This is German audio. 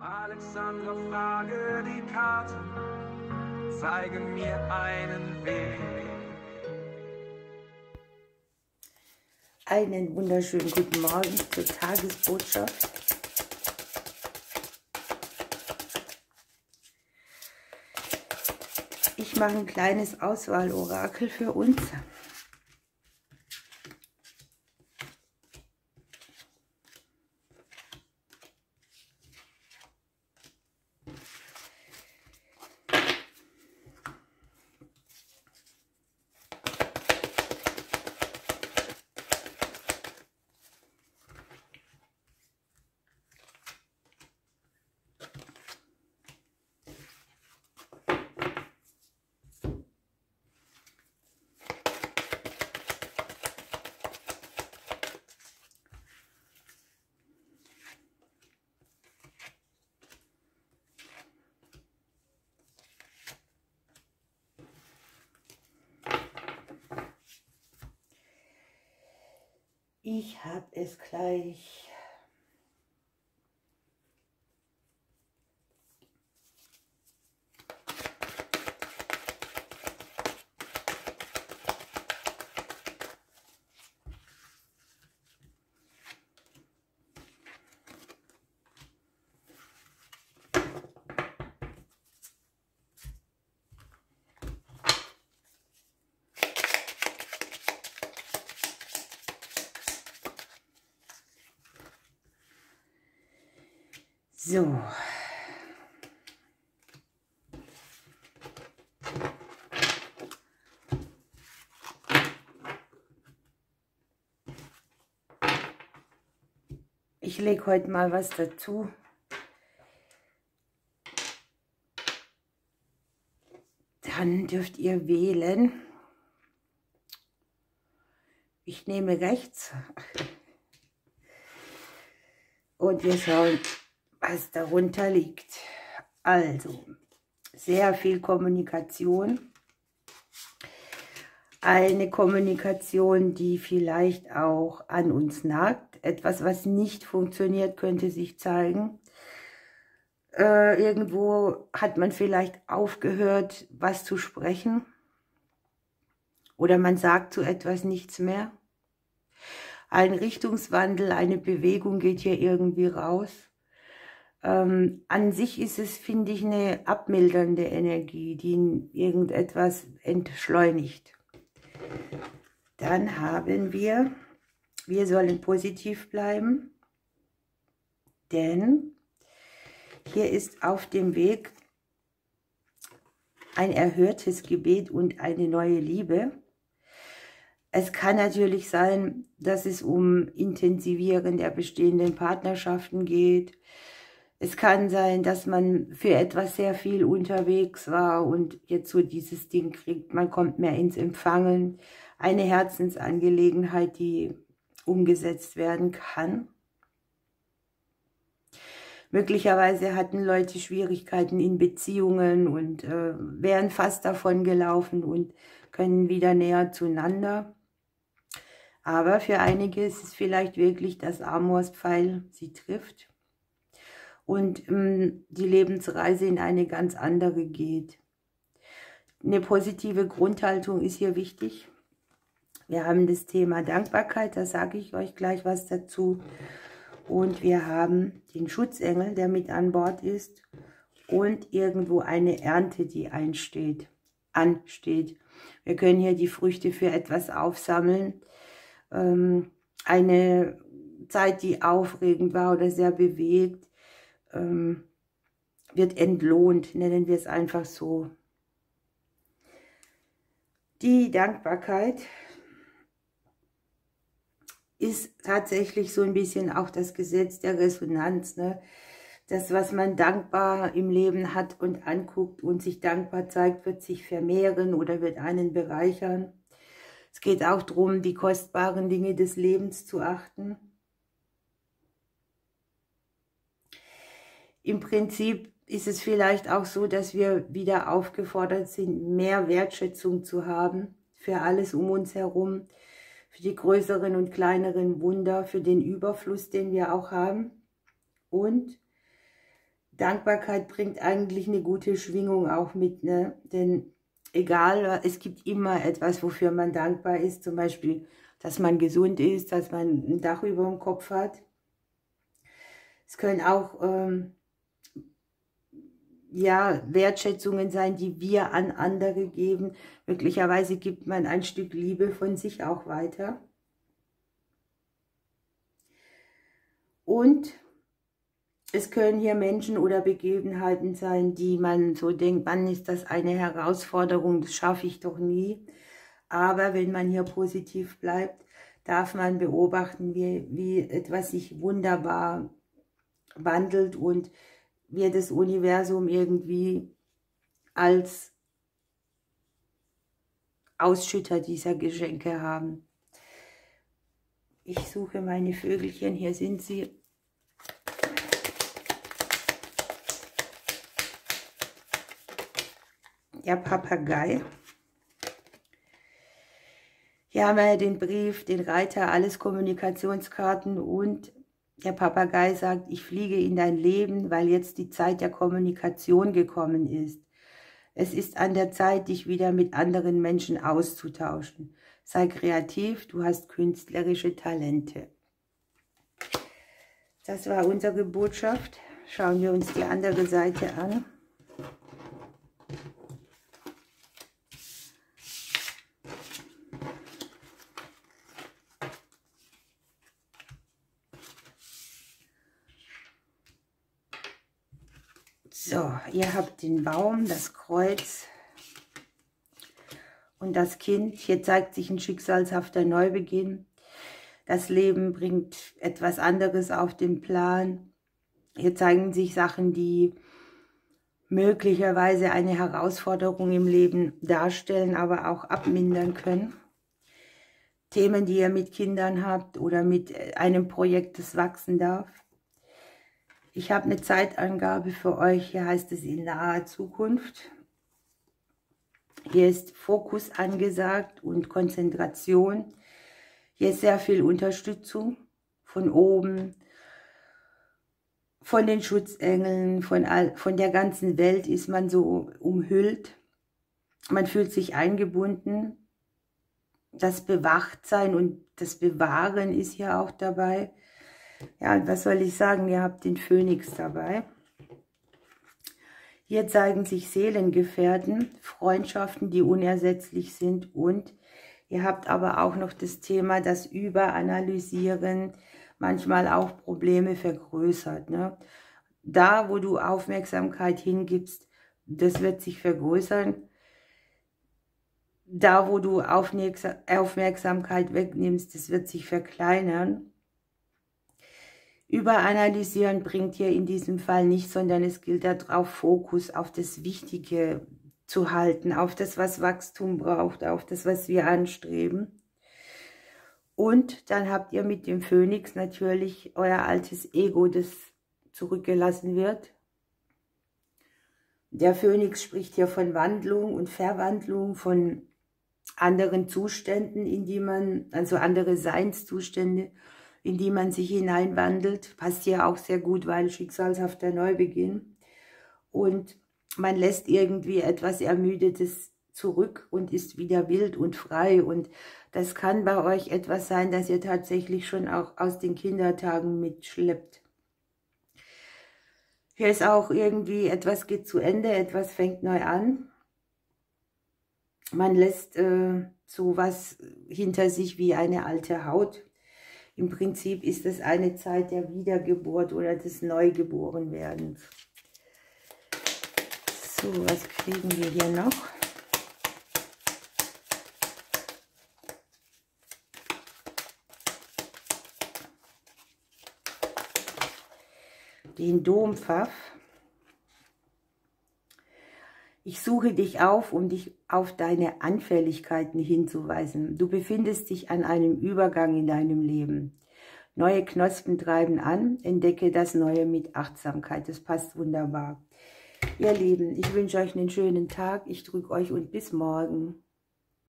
Alexandra, frage die Karten, zeigen mir einen Weg. Einen wunderschönen guten Morgen zur Tagesbotschaft. Ich mache ein kleines Auswahlorakel für uns. Ich habe es gleich. So. Ich lege heute mal was dazu. Dann dürft ihr wählen. Ich nehme rechts. Und wir schauen, was darunter liegt. Also, sehr viel Kommunikation. Eine Kommunikation, die vielleicht auch an uns nagt. Etwas, was nicht funktioniert, könnte sich zeigen. Irgendwo hat man vielleicht aufgehört, was zu sprechen. Oder man sagt zu etwas nichts mehr. Ein Richtungswandel, eine Bewegung geht hier irgendwie raus. An sich ist es, finde ich, eine abmildernde Energie, die irgendetwas entschleunigt. Dann haben wir sollen positiv bleiben, denn hier ist auf dem Weg ein erhörtes Gebet und eine neue Liebe. Es kann natürlich sein, dass es um Intensivieren der bestehenden Partnerschaften geht. Es kann sein, dass man für etwas sehr viel unterwegs war und jetzt so dieses Ding kriegt, man kommt mehr ins Empfangen. Eine Herzensangelegenheit, die umgesetzt werden kann. Möglicherweise hatten Leute Schwierigkeiten in Beziehungen und wären fast davon gelaufen und können wieder näher zueinander. Aber für einige ist es vielleicht wirklich das Amorspfeil, sie trifft. Und die Lebensreise in eine ganz andere geht. Eine positive Grundhaltung ist hier wichtig. Wir haben das Thema Dankbarkeit, da sage ich euch gleich was dazu. Und wir haben den Schutzengel, der mit an Bord ist. Und irgendwo eine Ernte, die ansteht. Wir können hier die Früchte für etwas aufsammeln. Eine Zeit, die aufregend war oder sehr bewegt, wird entlohnt, nennen wir es einfach so. Die Dankbarkeit ist tatsächlich so ein bisschen auch das Gesetz der Resonanz, ne? Das, was man dankbar im Leben hat und anguckt und sich dankbar zeigt, wird sich vermehren oder wird einen bereichern. Es geht auch darum, die kostbaren Dinge des Lebens zu achten. Im Prinzip ist es vielleicht auch so, dass wir wieder aufgefordert sind, mehr Wertschätzung zu haben für alles um uns herum, für die größeren und kleineren Wunder, für den Überfluss, den wir auch haben. Und Dankbarkeit bringt eigentlich eine gute Schwingung auch mit, ne? Denn egal, es gibt immer etwas, wofür man dankbar ist. Zum Beispiel, dass man gesund ist, dass man ein Dach über dem Kopf hat. Es können auch ja, Wertschätzungen sein, die wir an andere geben. Möglicherweise gibt man ein Stück Liebe von sich auch weiter. Und es können hier Menschen oder Begebenheiten sein, die man so denkt, Mann, ist das eine Herausforderung, das schaffe ich doch nie. Aber wenn man hier positiv bleibt, darf man beobachten, wie etwas sich wunderbar wandelt und wir das Universum irgendwie als Ausschütter dieser Geschenke haben. Ich suche meine Vögelchen, hier sind sie. Der Papagei. Hier haben wir den Brief, den Reiter, alles Kommunikationskarten und der Papagei sagt, ich fliege in dein Leben, weil jetzt die Zeit der Kommunikation gekommen ist. Es ist an der Zeit, dich wieder mit anderen Menschen auszutauschen. Sei kreativ, du hast künstlerische Talente. Das war unsere Botschaft. Schauen wir uns die andere Seite an. So, ihr habt den Baum, das Kreuz und das Kind. Hier zeigt sich ein schicksalshafter Neubeginn. Das Leben bringt etwas anderes auf den Plan. Hier zeigen sich Sachen, die möglicherweise eine Herausforderung im Leben darstellen, aber auch abmindern können. Themen, die ihr mit Kindern habt oder mit einem Projekt, das wachsen darf. Ich habe eine Zeitangabe für euch, hier heißt es in naher Zukunft. Hier ist Fokus angesagt und Konzentration. Hier ist sehr viel Unterstützung von oben, von den Schutzengeln, von der ganzen Welt ist man so umhüllt. Man fühlt sich eingebunden. Das Bewachtsein und das Bewahren ist hier auch dabei. Ja, und was soll ich sagen, ihr habt den Phönix dabei. Hier zeigen sich Seelengefährten, Freundschaften, die unersetzlich sind und ihr habt aber auch noch das Thema, das Überanalysieren manchmal auch Probleme vergrößert. Ne? Da, wo du Aufmerksamkeit hingibst, das wird sich vergrößern. Da, wo du Aufmerksamkeit wegnimmst, das wird sich verkleinern. Überanalysieren bringt hier in diesem Fall nicht, sondern es gilt darauf, Fokus auf das Wichtige zu halten, auf das, was Wachstum braucht, auf das, was wir anstreben. Und dann habt ihr mit dem Phönix natürlich euer altes Ego, das zurückgelassen wird. Der Phönix spricht hier von Wandlung und Verwandlung, von anderen Zuständen, in die man, also andere Seinszustände, in die man sich hineinwandelt. Passt hier auch sehr gut, weil schicksalshafter Neubeginn. Und man lässt irgendwie etwas Ermüdetes zurück und ist wieder wild und frei. Und das kann bei euch etwas sein, das ihr tatsächlich schon auch aus den Kindertagen mitschleppt. Hier ist auch irgendwie, etwas geht zu Ende, etwas fängt neu an. Man lässt sowas hinter sich wie eine alte Haut. Im Prinzip ist es eine Zeit der Wiedergeburt oder des Neugeborenwerdens. So, was kriegen wir hier noch? Den Dompfaff. Ich suche dich auf, um dich auf deine Anfälligkeiten hinzuweisen. Du befindest dich an einem Übergang in deinem Leben. Neue Knospen treiben an, entdecke das Neue mit Achtsamkeit. Das passt wunderbar. Ihr Lieben, ich wünsche euch einen schönen Tag. Ich drücke euch und bis morgen.